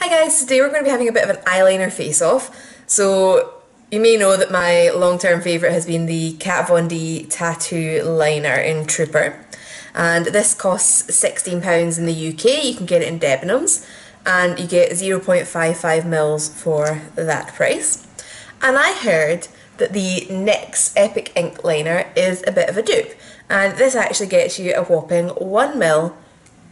Hi guys, today we're going to be having a bit of an eyeliner face-off. So you may know that my long-term favourite has been the Kat Von D Tattoo Liner in Trooper. And this costs £16 in the UK, you can get it in Debenhams, and you get 0.55 mils for that price. And I heard that the NYX Epic Ink Liner is a bit of a dupe, and this actually gets you a whopping 1 mil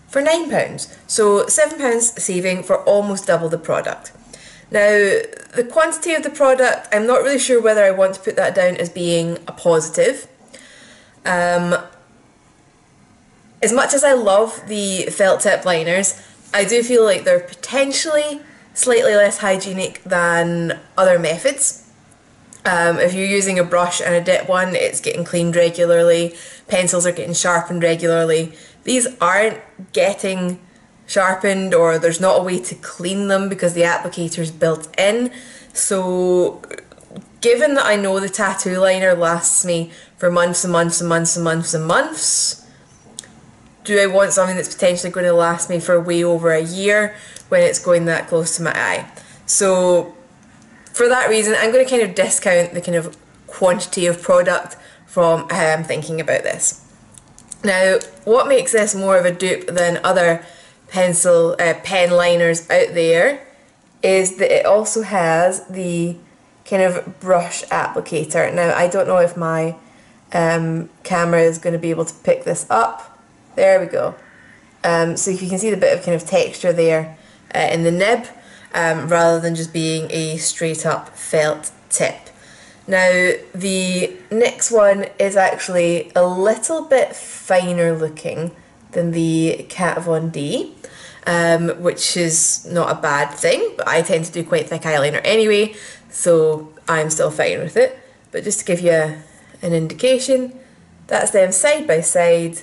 for £9. So £7 saving for almost double the product. Now, the quantity of the product, I'm not really sure whether I want to put that down as being a positive. As much as I love the felt tip liners, I do feel like they're potentially slightly less hygienic than other methods. If you're using a brush and a dip one, it's getting cleaned regularly, pencils are getting sharpened regularly. These aren't getting sharpened, or there's not a way to clean them because the applicator's built in. So given that I know the tattoo liner lasts me for months and months and months and months and months, do I want something that's potentially going to last me for way over a year when it's going that close to my eye? So for that reason, I'm going to kind of discount the kind of quantity of product from how I'm thinking about this. Now, what makes this more of a dupe than other pen liners out there is that it also has the kind of brush applicator. Now, I don't know if my camera is going to be able to pick this up. There we go. So you can see the bit of kind of texture there in the nib, rather than just being a straight up felt tip. Now, the NYX one is actually a little bit finer looking than the Kat Von D, which is not a bad thing, but I tend to do quite thick eyeliner anyway, so I'm still fine with it. But just to give you an indication, that's them side by side.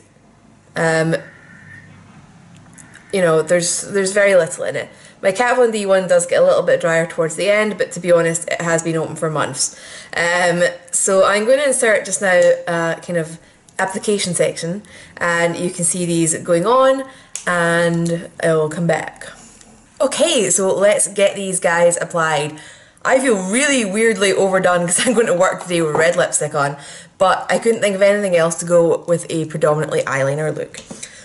You know, there's very little in it. My Kat Von D one does get a little bit drier towards the end, but to be honest, it has been open for months. So I'm going to insert just now a kind of application section, and you can see these going on, and I will come back. Okay, so let's get these guys applied. I feel really weirdly overdone because I'm going to work today with red lipstick on, but I couldn't think of anything else to go with a predominantly eyeliner look.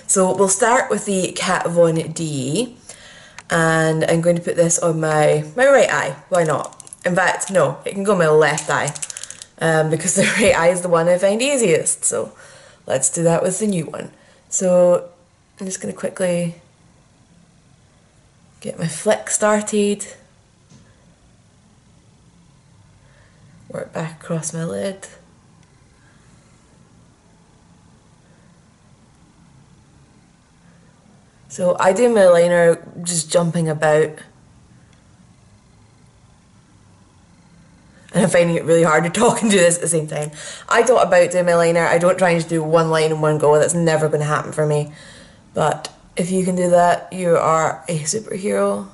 So we'll start with the Kat Von D, and I'm going to put this on my right eye. Why not? In fact, no, it can go on my left eye, because the right eye is the one I find easiest. So let's do that with the new one. So I'm just going to quickly get my flick started, work back across my lid. So I do my liner just jumping about, and I'm finding it really hard to talk and do this at the same time. I thought about doing my liner. I don't try and just do one line in one go. That's never going to happen for me. But if you can do that, you are a superhero.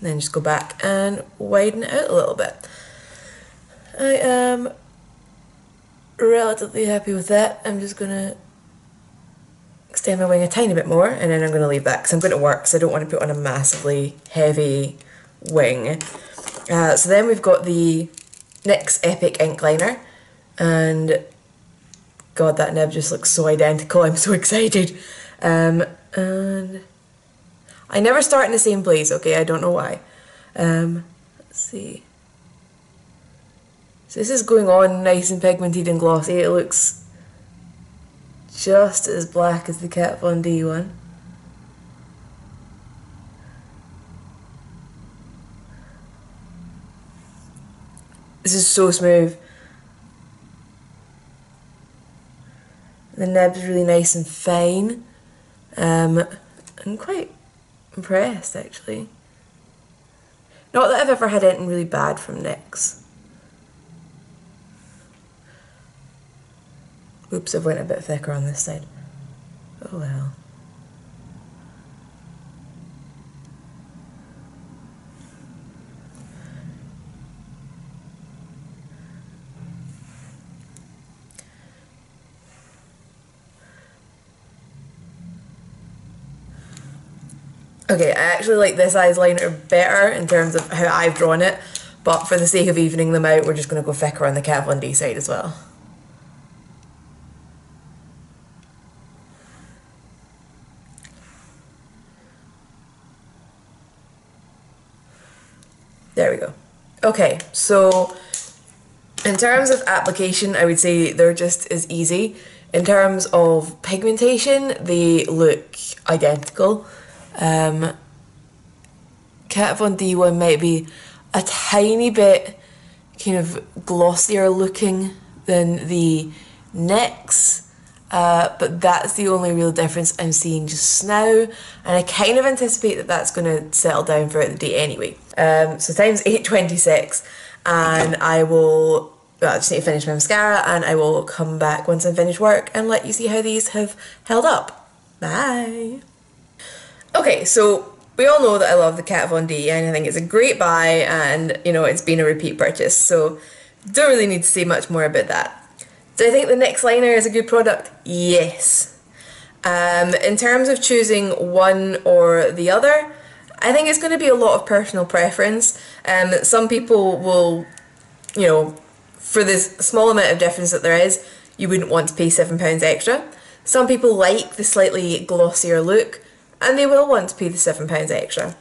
Then just go back and widen it out a little bit. I am relatively happy with that. I'm just going to extend my wing a tiny bit more, and then I'm going to leave that because I'm going to work, so I don't want to put on a massively heavy wing. So then we've got the NYX Epic Ink Liner, and God, that nib just looks so identical. I'm so excited. And I never start in the same place, okay? I don't know why. Let's see. So this is going on nice and pigmented and glossy. It looks just as black as the Kat Von D one. This is so smooth. The nib's really nice and fine. I'm quite impressed, actually. Not that I've ever had anything really bad from NYX. Oops, I've went a bit thicker on this side. Oh well. Okay, I actually like this eyeliner better in terms of how I've drawn it, but for the sake of evening them out, we're just going to go thicker on the Kat Von D side as well. There we go. Okay, so in terms of application, I would say they're just as easy. In terms of pigmentation, they look identical. Kat Von D one might be a tiny bit kind of glossier looking than the NYX, but that's the only real difference I'm seeing just now, and I kind of anticipate that that's going to settle down throughout the day anyway. So time's 8:26, and well, I just need to finish my mascara, and I will come back once I'm finished work and let you see how these have held up. Bye! Okay, so we all know that I love the Kat Von D, and I think it's a great buy, and you know, it's been a repeat purchase, so don't really need to say much more about that. Do I think the NYX liner is a good product? Yes. In terms of choosing one or the other, I think it's going to be a lot of personal preference. Some people will, you know, for this small amount of difference that there is, you wouldn't want to pay £7 extra. Some people like the slightly glossier look, and they will want to pay the £7 extra.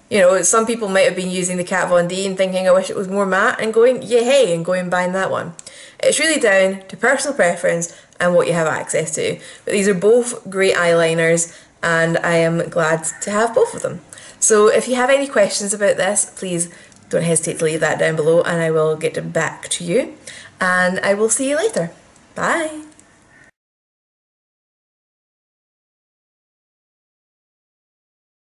You know, some people might have been using the Kat Von D and thinking, I wish it was more matte, and going, yeah, hey, and going and buying that one. It's really down to personal preference and what you have access to. But these are both great eyeliners, and I am glad to have both of them. So if you have any questions about this, please don't hesitate to leave that down below, and I will get back to you. And I will see you later. Bye!